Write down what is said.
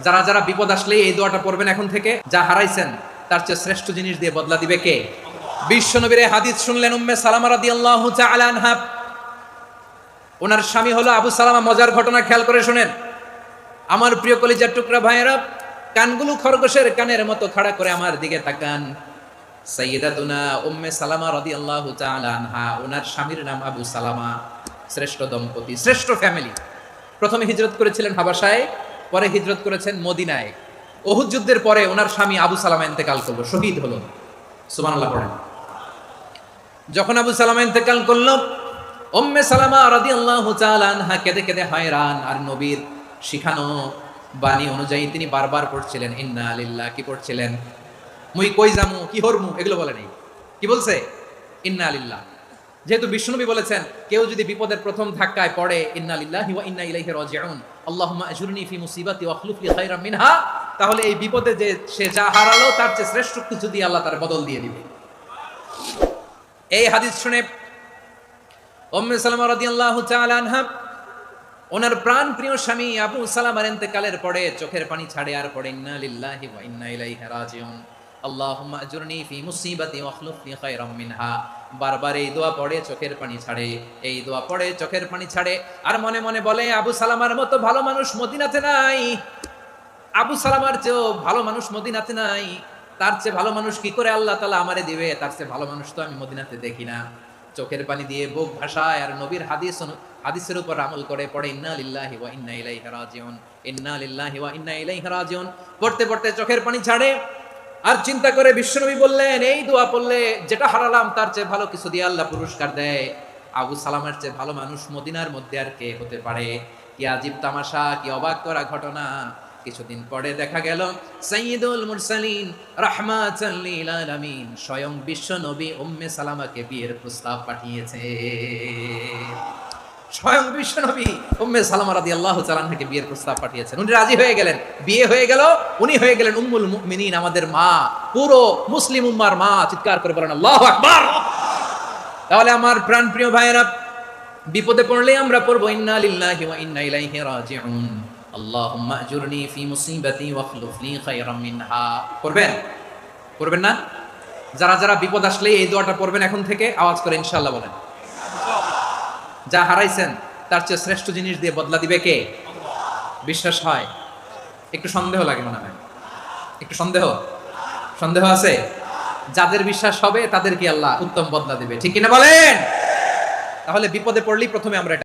যারা যারা বিপদ আসলে এই দোয়াটা পড়বেন এখন থেকে, যা হারাইছেন তার চেয়ে শ্রেষ্ঠ জিনিস দিয়ে বদলা দিবে কে? বিশ্বনবীর এই হাদিস শুনলেন উম্মে সালামা রাদিয়াল্লাহু তাআলা আনহা। ওনার স্বামী হলো আবু সালামা। মজার ঘটনা খেয়াল করে শুনেন আমার প্রিয় কলিজার টুকরা ভাইয়েরা। কানগুলো খরগোশের কানের মতো খাড়া করে আমার দিকে তাকান। সাইয়্যিদাতুনা উম্মে সালামা রাদিয়াল্লাহু তাআলা আনহা, ওনার স্বামীর নাম আবু সালামা। শ্রেষ্ঠ দম্পতি, শ্রেষ্ঠ ফ্যামিলি। প্রথমে হিজরত করেছিলেন হাবাসায়, পরে হিজরত করেছেন মদিনায়। উহুদ যুদ্ধের পরে ওনার স্বামী আবু সালামা ইন্তেকাল করলো, শহীদ হলো। সুবহানাল্লাহ পড়েন। যখন আবু সালামা ইন্তেকাল করলো, উম্মে সালামা রাদিয়াল্লাহু তাআলা আনহা কেঁদে কেঁদে হয়রান। আর নবীর শিখানো বাণী অনুযায়ী তিনি বারবার পড়ছিলেন ইন্না লিল্লাহ। কি পড়ছিলেন? মুই কই যামু, কি হরমু, এগুলো বলে নাই। কি বলছে? ইন্না লিল্লাহ। যেহেতু বিশ্বনবী বলেছেন কেউ যদি বিপদের প্রথম ধাক্কায় পড়ে ইন্না লিল্লাহি ওয়া ইন্না ইলাইহি রাজিউন, আল্লাহুম্মা আজুরনি ফি মুসিবাতি ওয়া আখলুফ লি খায়রাম মিনহা, তাহলে এই বিপদে যে সে যা হারালো তার চেয়ে শ্রেষ্ঠ কিছু দিয়ে আল্লাহ তার বদল দিয়ে দিবে। এই হাদিস শুনে উম্মে সালামা রাদিয়াল্লাহু তাআলা আনহা ওনার প্রাণ প্রিয় স্বামী আবু সালামার ইন্তেকালের পরে চোখের পানি ছাড়ে আর পড়ে ইন্না লিল্লাহি ওয়া ইন্না ইলাইহি রাজিউন, আল্লাহুম্মা আজুরনি ফি মুসিবাতি ওয়া আখলুফ লি খায়রাম মিনহা। বারবার এই দোয়া পড়ে চোখের পানি ছাড়ে, এই দোয়া পড়ে চোখের পানি ছাড়ে। আর মনে মনে বলে আবু সালামার মতো ভালো মানুষ মদিনাতে নাই, আবু সালামার চেয়েও ভালো মানুষ মদিনাতে নাই। তার চেয়ে ভালো মানুষ কি করে আল্লাহ তাআলা আমারে দিবে? তার চেয়ে ভালো মানুষ তো আমি মদিনাতে দেখি না। চোখের পানি দিয়ে বুক ভাসায় আর নবীর হাদিসের উপর আমল করে পড়ে ইন্না লিল্লাহি ওয়া ইন্না ইলাইহি রাজিউন, ইন্না লিল্লাহি ওয়া ইন্না ইলাইহি রাজিউন। পড়তে পড়তে চোখের পানি ছাড়ে আর চিন্তা করে বিশ্বনবী বললেন এই দোয়া পড়লে যেটা হারালাম তার চেয়ে ভালো কিছু দিয়ে আল্লাহ পুরস্কার দেয়। আবু সালামার চেয়ে ভালো মানুষ মদিনার মধ্যে আর কে হতে পারে? কি আজীব তামাশা, কি অবাক করা ঘটনা। কিছুদিন পরে দেখা গেল সাইয়্যিদুল মুরসালিন রাহমাতাল লিল আলামিন স্বয়ং বিশ্ব নবী উম্মে সালামাকে বিয়ের প্রস্তাব পাঠিয়েছে। স্বয়ং বিশ্ব নবী উম্মে সালামা রাদিয়াল্লাহু তাআলা আনহাকে বিয়ের প্রস্তাব পাঠিয়েছেন। উনি রাজি হয়ে গেলেন, বিয়ে হয়ে গেল। উনি হয়ে গেলেন উম্মুল মুমিনিন, আমাদের মা, পুরো মুসলিম উম্মার মা। চিৎকার করে বলেন আল্লাহু আকবার। তাহলে আমার প্রাণ প্রিয় ভাইয়েরা, বিপদে পড়লে আমরা পড়বো ইন্না লিল্লাহি ওয়া ইন্না ইলাইহি রাজিউন, আল্লাহুম্মা আজুরনি ফি মুসিবাতি ওয়া আখলুফ লি খায়রাম মিনহা। পড়বেন? পড়বেন না? যারা যারা বিপদ আসলে এই দোয়াটা পড়বেন এখন থেকে, আওয়াজ করে ইনশাআল্লাহ বলেন। যা হারাইছেন তার চেয়ে শ্রেষ্ঠ জিনিস দিয়ে বদলা দিবে কে? বিশ্বাস হয়? একটু সন্দেহ লাগে মনে হয়, একটু সন্দেহ সন্দেহ আছে? যাদের বিশ্বাস হবে তাদেরকে আল্লাহ উত্তম বদলা দিবে, ঠিক কিনা বলেন? তাহলে বিপদে পড়লেই প্রথমে আমরা